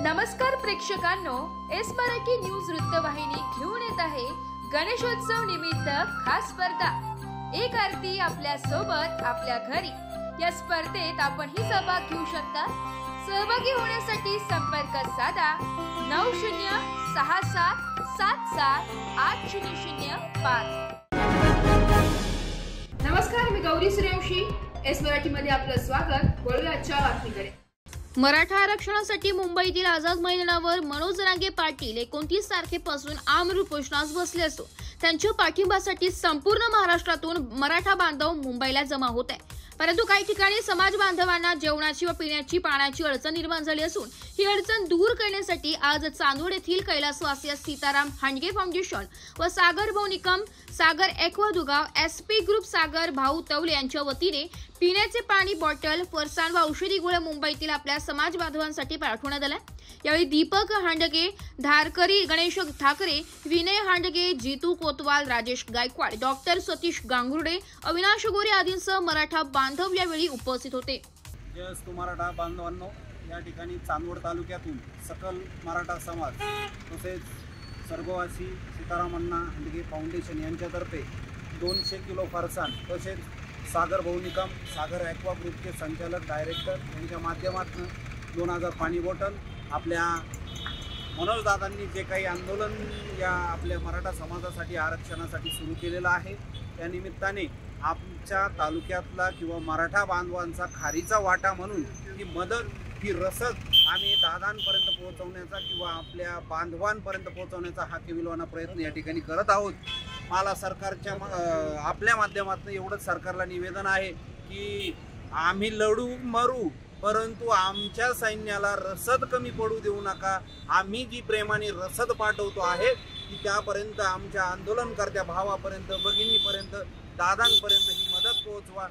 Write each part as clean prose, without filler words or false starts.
नमस्कार प्रेक्षकांनो, S Marathi news वृत्तवाहिनी घेऊन येत आहे गणेशोत्सव निमित्त खास स्पर्धा एक आरती आपल्या सोबत आपल्या घरी। या स्पर्धेत आपणही सहभाग घेऊ शकता। सहभागी होण्यासाठी संपर्क साधा 9067778005। नमस्कार, मी गौरी सूर्यवंशी, एस मराठी मध्ये आपलं स्वागत। वळूया आजच्या बातमीकडे। मराठा आरक्षणासाठी मुंबईतील आझाद मैदानावर मनोज जरांगे पाटील 29 तारखेपासून आमरण उपोषणास बसले असून त्यांच्या पाठिंब्यासाठी संपूर्ण महाराष्ट्रातून मराठा बांधव मुंबईला जमा होत आहे। परंतु काही ठिकाणी समाज बांधवांना जेवणाची व पिण्याची पाण्याची अडचण निर्माण झाली असून ही अडचण दूर करण्यासाठी आज चांदोड येथील कैलासवासी सीताराम हांडगे फाउंडेशन व सागर भाऊ निकम, सागर एक्वा दुगाव, एसपी ग्रुप, सागर भाऊ तवले यांच्या वतीने पिण्याचे पाणी बॉटल, फरसाण व औषधी गोळ्या मुंबईतील आपल्या समाज बांधवांसाठी पाठवण्यात आल्या। यावेळी दीपक हांडगे, धारकरी गणेश ठाकरे, विनय हांडगे, जीतू कोतवाल, राजेश गायकवाड, डॉक्टर सतीश गांगुर्डे, अविनाश गोरे आदींसह मराठा बांधव यावेळी उपस्थित होते। जय मराठा बांधवांनो, या ठिकाणी चांदवड तालुक्यातून सकल मराठा समाज तसेच स्वर्गवासी सीताराम अण्णा हांडगे फाउंडेशन यांच्यातर्फे 200 किलो फरसाण तसेच सागर भाऊ निकम, सागर एक्वा ग्रुपचे संचालक डायरेक्टर यांच्या माध्यमातून 2000 पाणी बॉटल आपल्या मनोज दादांनी जे काही आंदोलन या आपल्या मराठा समाजासाठी आरक्षणासाठी सुरू केलेलं आहे त्या निमित्ताने आमच्या तालुक्यातला किंवा मराठा बांधवांचा खारीचा वाटा म्हणून ही मदत, ही रसद आम्ही दादांपर्यंत पोहोचवण्याचा किंवा आपल्या बांधवांपर्यंत पोहोचवण्याचा हा केविलवाना प्रयत्न या ठिकाणी करत आहोत। मला सरकारच्या आपल्या माध्यमातून एवढंच सरकारला निवेदन आहे की आम्ही लढू मरू, परंतु आमच्या सैन्याला रसद कमी पडू देऊ नका। आम्ही जी प्रेमाने रसद पाठवतो आहे ती त्यापर्यंत आमच्या आंदोलनकर्त्या भावापर्यंत, भगिनीपर्यंत, दादांपर्यंत ही मदत पोहोचवा,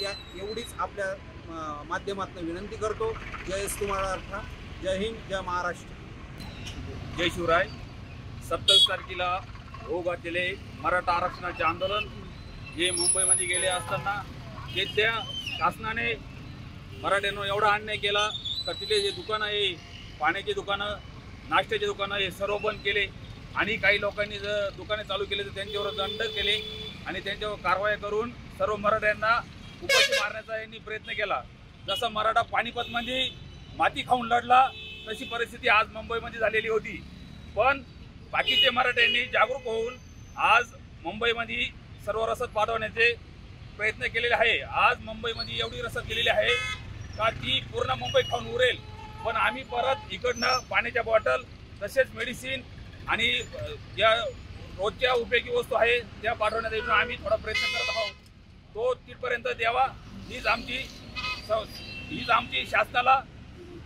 या एवढीच आपल्या माध्यमातून विनंती करतो। जय महाराष्ट्र, जय हिंद, जय महाराष्ट्र, जय शिवराय। 27 तारखेला होऊ घातलेले मराठा आरक्षणाचे आंदोलन हे मुंबईमध्ये गेले असताना त्या शासनाने मराठ्यांना एवढा अन्याय केला तर तिथले जे दुकानं आहे, पाण्याची दुकानं, नाश्त्याची दुकानं हे सर्व बंद केले आणि काही लोकांनी जर दुकाने चालू केले तर त्यांच्यावर दंड केले आणि त्यांच्यावर कारवाई करून सर्व मराठ्यांना उपाशी मारण्याचा यांनी प्रयत्न केला। जसं मराठा पानिपतमध्ये माती खाऊन लढला तशी परिस्थिती आज मुंबईमध्ये झालेली होती। पण बाकीचे मराठ्यांनी जागरूक होऊन आज मुंबईमध्ये सर्व रसद पाठवण्याचे प्रयत्न केलेले आहे। आज मुंबईमध्ये एवढी रसद केलेली आहे का ती पूर्ण मुंबई खाऊन उरेल। पण आम्ही परत इकडनं पाण्याच्या बॉटल तसेच मेडिसिन आणि ज्या रोजच्या उपयोगी वस्तू आहे त्या पाठवण्याचा आम्ही थोडा प्रयत्न करत आहोत। तो तिथपर्यंत द्यावा हीच आमची शासनाला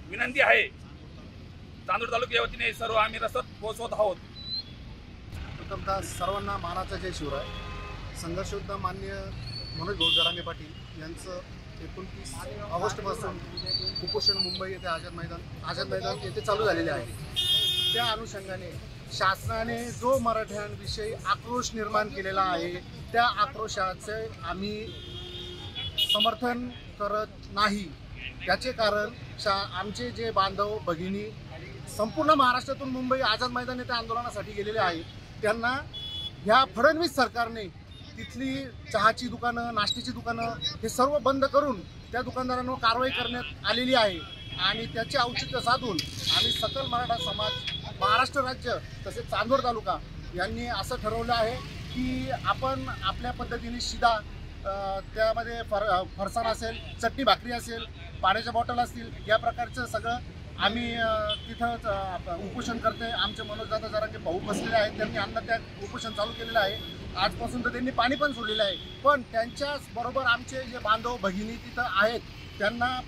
विनंती आहे। चांदोड तालुक्याच्या वतीने सर्व आम्ही रसद पोहोचवत आहोत। प्रथमतः सर्वांना मानाचा जय शिवराय। संघर्षयोद्धा माननीय मनोज भाऊ जरांगे पाटील यांचं 29 ऑगस्टपासून उपोषण मुंबई येथे आझाद मैदान येथे चालू झालेले आहे। त्या अनुषंगाने शासनाने जो मराठ्यांविषयी आक्रोश निर्माण केलेला आहे त्या आक्रोशाचे आम्ही समर्थन करत नाही। त्याचे कारण आमचे जे बांधव भगिनी संपूर्ण महाराष्ट्रातून मुंबई आझाद मैदान येथे आंदोलनासाठी गेलेले आहेत, त्यांना ह्या फडणवीस सरकारने तिथली चहाची दुकानं, नाश्त्याची दुकानं हे सर्व बंद करून त्या दुकानदारांवर कारवाई करण्यात आलेली आहे आणि त्याचे औचित्य साधून आम्ही सकल मराठा समाज, महाराष्ट्र राज्य तसेच चांदोड तालुका यांनी असं ठरवलं आहे की आपण आपल्या पद्धतीने शिदा, त्यामध्ये फरसाण असेल, चटणी भाकरी असेल, पाण्याच्या बॉटल असतील, या प्रकारचं सगळं आम्ही तिथं उपोषण करते। आमचे मनोजदादा जरांगे भाऊ बसलेले आहेत, त्यांनी अन्नत्याग उपोषण चालू केलेलं आहे। आजपासून तर त्यांनी पाणी पण सोडलेलं आहे, पण त्यांच्याच बरोबर आमचे जे बांधव भगिनी तिथं आहेत त्यांना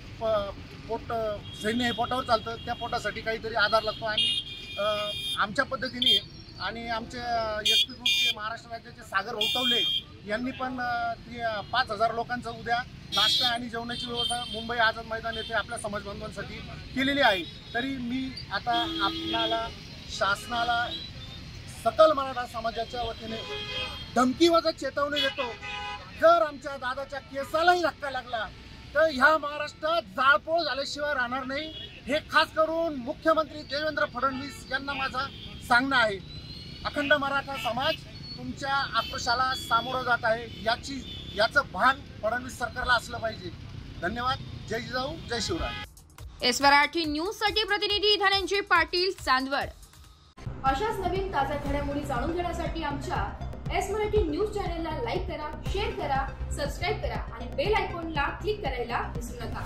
सैन्य हे पोटावर चालतं, त्या पोटासाठी काहीतरी आधार लागतो आणि आमच्या पद्धतीने आणि आमचे एसपी ग्रुपचे महाराष्ट्र राज्याचे सागर भाऊ तवले यांनी पण 5000 लोकांचं उद्या नाश्ता आणि जेवणाची व्यवस्था मुंबई आझाद मैदान येथे आपल्या समाज बांधवांसाठी केलेली आहे। तरी मी आता आपल्याला, शासनाला, सकल मराठा समाजाच्या वतीने धमकीवजा चेतावणी देतो, जर आमच्या दादाच्या केसालाही धक्का लागला तर ह्या महाराष्ट्रात जाळपोळ झाल्याशिवाय राहणार नाही, हे खास करून मुख्यमंत्री देवेंद्र फडणवीस यांना माझं सांगणं आहे. अखंड मराठा समाज तुमच्या आक्रोशाला सामोरं जात आहे, याचं भान फडणवीस सरकारला असलं पाहिजे. धन्यवाद. जय जिजाऊ, जय शिवराय. एस मराठी न्यूज साठी प्रतिनिधी धनंजय पाटील, चांदवड. अशाच नवीन ताज्या घडामोडी जाणून घेण्यासाठी आमच्या एस मराठी न्यूज चॅनलला लाईक करा, शेअर करा, सबस्क्राईब करा आणि बेल आयकॉनला क्लिक करायला विसरू नका.